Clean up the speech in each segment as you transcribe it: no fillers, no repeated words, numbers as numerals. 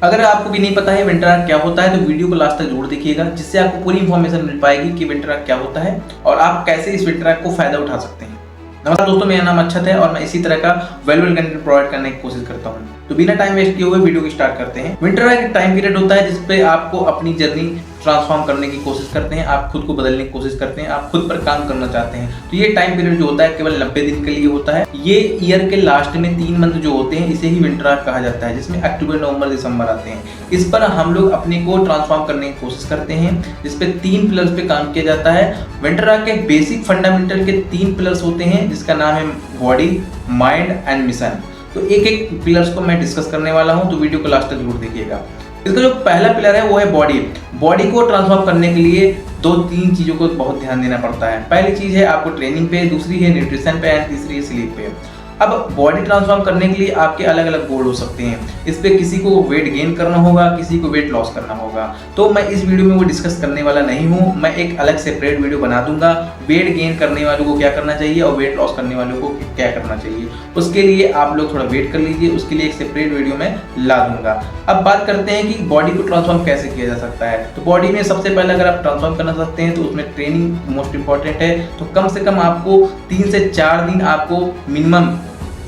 अगर आपको भी नहीं पता है विंटर आर्क क्या होता है तो वीडियो को लास्ट तक जरूर देखिएगा, जिससे आपको पूरी इंफॉर्मेशन मिल पाएगी कि विंटर आर्क क्या होता है और आप कैसे इस विंटर आर्क को फायदा उठा सकते हैं। नमस्कार दोस्तों, मेरा नाम अक्षत है और मैं इसी तरह का वैल्यूएबल कंटेंट प्रोवाइड करने की कोशिश करता हूँ। तो बिना टाइम वेस्ट किए हुए वीडियो को स्टार्ट करते हैं। विंटर आर्क एक टाइम पीरियड होता है जिसपे आपको अपनी जर्नी ट्रांसफॉर्म करने की कोशिश करते हैं, आप खुद को बदलने की कोशिश करते हैं, आप खुद पर काम करना चाहते हैं। तो ये टाइम पीरियड जो होता है केवल 90 दिन के लिए होता है। ये ईयर के लास्ट में 3 मंथ जो होते हैं इसे ही विंटर आर्क कहा जाता है, जिसमें अक्टूबर, नवंबर, दिसंबर आते हैं। इस पर हम लोग अपने को ट्रांसफॉर्म करने की कोशिश करते हैं, जिसपे 3 पिलर्स पे काम किया जाता है। विंटर आर्क के बेसिक फंडामेंटल के 3 पिलर्स होते हैं, जिसका नाम है बॉडी, माइंड एंड मिशन। तो एक एक पिलर्स को मैं डिस्कस करने वाला हूं, तो वीडियो को लास्ट तक जरूर देखिएगा। इसका जो पहला पिलर है वो है बॉडी। बॉडी को ट्रांसफॉर्म करने के लिए 2-3 चीज़ों को बहुत ध्यान देना पड़ता है। पहली चीज़ है आपको ट्रेनिंग पे, दूसरी है न्यूट्रिशन पे एंड तीसरी है स्लीप पे। अब बॉडी ट्रांसफॉर्म करने के लिए आपके अलग अलग गोल हो सकते हैं। इस पे किसी को वेट गेन करना होगा, किसी को वेट लॉस करना होगा। तो मैं इस वीडियो में वो डिस्कस करने वाला नहीं हूँ। मैं एक अलग सेपरेट वीडियो बना दूंगा, वेट गेन करने वालों को क्या करना चाहिए और वेट लॉस करने वालों को क्या करना चाहिए। उसके लिए आप लोग थोड़ा वेट कर लीजिए, उसके लिए एक सेपरेट वीडियो में ला दूंगा। अब बात करते हैं कि बॉडी को ट्रांसफॉर्म कैसे किया जा सकता है। तो बॉडी में सबसे पहले अगर आप ट्रांसफॉर्म करना चाहते हैं तो उसमें ट्रेनिंग मोस्ट इंपॉर्टेंट है। तो कम से कम आपको 3 से 4 दिन आपको मिनिमम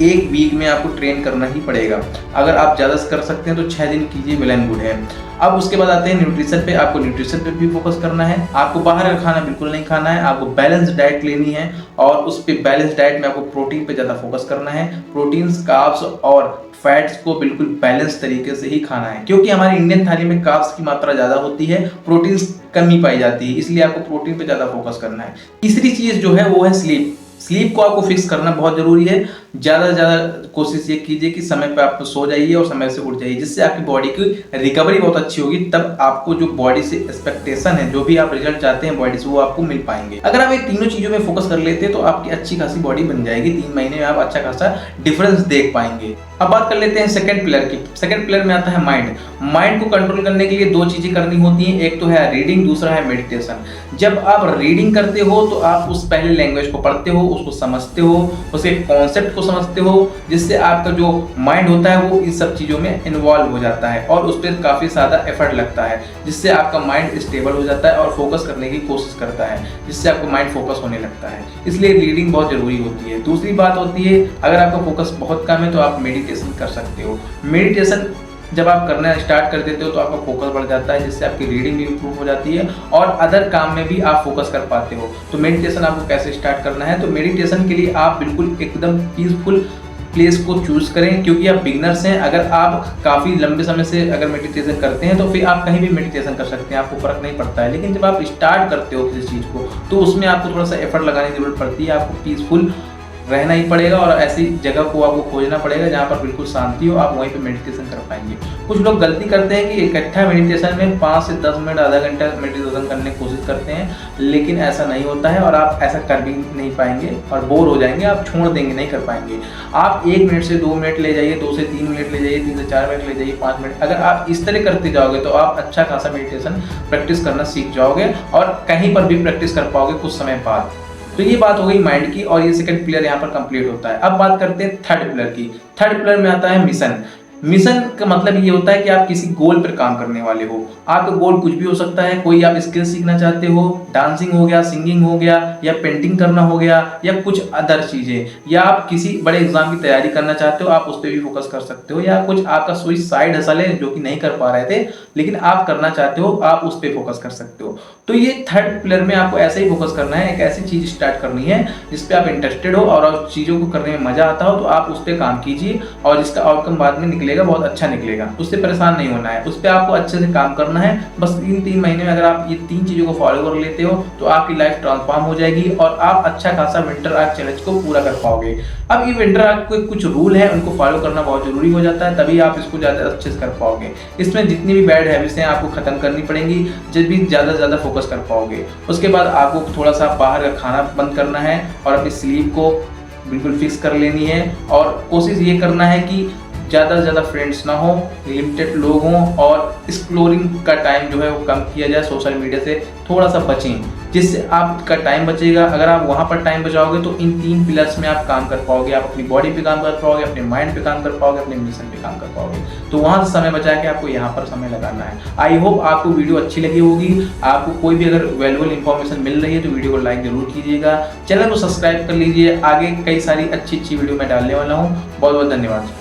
1 वीक में आपको ट्रेन करना ही पड़ेगा। अगर आप ज़्यादा कर सकते हैं तो 6 दिन कीजिए, वेल एंड गुड है। अब उसके बाद आते हैं न्यूट्रिशन पे। आपको न्यूट्रिशन पे भी फोकस करना है। आपको बाहर का खाना बिल्कुल नहीं खाना है, आपको बैलेंस डाइट लेनी है और उस पे बैलेंस डाइट में आपको प्रोटीन पे ज़्यादा फोकस करना है। प्रोटीन्स, कार्ब्स और फैट्स को बिल्कुल बैलेंस तरीके से ही खाना है, क्योंकि हमारी इंडियन थाली में कार्ब्स की मात्रा ज़्यादा होती है, प्रोटीन्स कमी पाई जाती है, इसलिए आपको प्रोटीन पे ज़्यादा फोकस करना है। तीसरी चीज़ जो है वो है स्लीप। स्लीप को आपको फिक्स करना बहुत जरूरी है। ज़्यादा से ज़्यादा कोशिश ये कीजिए कि समय पे आप सो जाइए और समय से उठ जाइए, जिससे आपकी बॉडी की रिकवरी बहुत अच्छी होगी। तब आपको जो बॉडी से एक्सपेक्टेशन है, जो भी आप रिजल्ट चाहते हैं बॉडी से, वो आपको मिल पाएंगे। अगर आप ये तीनों चीज़ों में फोकस कर लेते हैं तो आपकी अच्छी खासी बॉडी बन जाएगी। 3 महीने में आप अच्छा खासा डिफरेंस देख पाएंगे। अब बात कर लेते हैं सेकंड पिलर की। सेकंड पिलर में आता है माइंड। माइंड को कंट्रोल करने के लिए 2 चीज़ें करनी होती हैं। एक तो है रीडिंग, दूसरा है मेडिटेशन। जब आप रीडिंग करते हो तो आप उस पहले लैंग्वेज को पढ़ते हो, उसको समझते हो, उसके कॉन्सेप्ट को समझते हो, जिससे आपका जो माइंड होता है वो इन सब चीज़ों में इन्वॉल्व हो जाता है और उस पर काफ़ी ज़्यादा एफर्ट लगता है, जिससे आपका माइंड स्टेबल हो जाता है और फोकस करने की कोशिश करता है, जिससे आपका माइंड फोकस होने लगता है। इसलिए रीडिंग बहुत ज़रूरी होती है। दूसरी बात होती है, अगर आपका फोकस बहुत कम है तो आप मेडिटेशन कर सकते हो। मेडिटेशन जब आप करना स्टार्ट कर देते हो तो आपका फोकस बढ़ जाता है, जिससे आपकी रीडिंग भी इंप्रूव हो जाती है और अदर काम में भी आप फोकस कर पाते हो। तो मेडिटेशन आपको कैसे स्टार्ट करना है, तो मेडिटेशन के लिए आप बिल्कुल एकदम पीसफुल प्लेस को चूज करें, क्योंकि आप बिगनर्स हैं। अगर आप काफ़ी लंबे समय से अगर मेडिटेशन करते हैं तो फिर आप कहीं भी मेडिटेशन कर सकते हैं, आपको फर्क नहीं पड़ता है। लेकिन जब आप स्टार्ट करते हो किसी चीज़ को तो उसमें आपको थोड़ा सा एफर्ट लगाने की जरूरत पड़ती है। आपको पीसफुल रहना ही पड़ेगा और ऐसी जगह को आपको खोजना पड़ेगा जहाँ पर बिल्कुल शांति हो, आप वहीं पे मेडिटेशन कर पाएंगे। कुछ लोग गलती करते हैं कि इकट्ठा मेडिटेशन में 5 से 10 मिनट, आधा घंटा मेडिटेशन करने की कोशिश करते हैं, लेकिन ऐसा नहीं होता है और आप ऐसा कर भी नहीं पाएंगे और बोर हो जाएंगे, आप छोड़ देंगे, नहीं कर पाएंगे। आप 1 मिनट से 2 मिनट ले जाइए, 2 से 3 मिनट ले जाइए, 3 से 4 मिनट ले जाइए, 5 मिनट। अगर आप इस तरह करते जाओगे तो आप अच्छा खासा मेडिटेशन प्रैक्टिस करना सीख जाओगे और कहीं पर भी प्रैक्टिस कर पाओगे कुछ समय बाद। तो ये बात हो गई माइंड की और ये सेकंड पिलर यहाँ पर कंप्लीट होता है। अब बात करते हैं थर्ड पिलर की। थर्ड पिलर में आता है मिशन। मिशन का मतलब ये होता है कि आप किसी गोल पर काम करने वाले हो। आपका गोल कुछ भी हो सकता है। कोई आप स्किल सीखना चाहते हो, डांसिंग हो गया, सिंगिंग हो गया, या पेंटिंग करना हो गया, या कुछ अदर चीज़ें, या आप किसी बड़े एग्जाम की तैयारी करना चाहते हो, आप उस पर भी फोकस कर सकते हो, या कुछ आपका कोई साइड हसल है जो कि नहीं कर पा रहे थे लेकिन आप करना चाहते हो, आप उस पर फोकस कर सकते हो। तो ये थर्ड पिलर में आपको ऐसे ही फोकस करना है। एक ऐसी चीज़ स्टार्ट करनी है जिस पे आप इंटरेस्टेड हो और चीज़ों को करने में मजा आता हो, तो आप उस पर काम कीजिए और इसका आउटकम बाद में निकलेगा, बहुत अच्छा निकलेगा। उससे परेशान नहीं होना है, उस पर आपको अच्छे से काम करना है। बस इन 3 महीने में अगर आप ये 3 चीज़ों को फॉलो कर लेते हो तो आपकी लाइफ ट्रांसफॉर्म हो जाएगी और आप अच्छा खासा विंटर आर्क चैलेंज को पूरा कर पाओगे। अब ये विंटर आर्क के कुछ रूल हैं, उनको फॉलो करना बहुत जरूरी हो जाता है, तभी आप इसको ज़्यादा अच्छे से कर पाओगे। इसमें जितनी भी बैड हैबिट्स हैं आपको खत्म करनी पड़ेंगी, जब भी ज़्यादा से ज़्यादा फोकस कर पाओगे। उसके बाद आपको थोड़ा सा बाहर का खाना बंद करना है और अपनी स्लीप को बिल्कुल फिक्स कर लेनी है और कोशिश ये करना है कि ज़्यादा से ज़्यादा फ्रेंड्स ना हो, लिमिटेड लोग हों और एक्सप्लोरिंग का टाइम जो है वो कम किया जाए। सोशल मीडिया से थोड़ा सा बचें। जिससे आपका टाइम बचेगा। अगर आप वहाँ पर टाइम बचाओगे तो इन 3 पिलर्स में आप काम कर पाओगे, आप अपनी बॉडी पे काम कर पाओगे, अपने माइंड पे काम कर पाओगे, अपने मिशन पे काम कर पाओगे। तो वहाँ से समय बचा के आपको यहाँ पर समय लगाना है। आई होप आपको वीडियो अच्छी लगी होगी। आपको कोई भी अगर वैल्यूएबल इन्फॉर्मेशन मिल रही है तो वीडियो को लाइक जरूर कीजिएगा, चैनल को सब्सक्राइब कर लीजिए। आगे कई सारी अच्छी वीडियो मैं डालने वाला हूँ। बहुत बहुत धन्यवाद।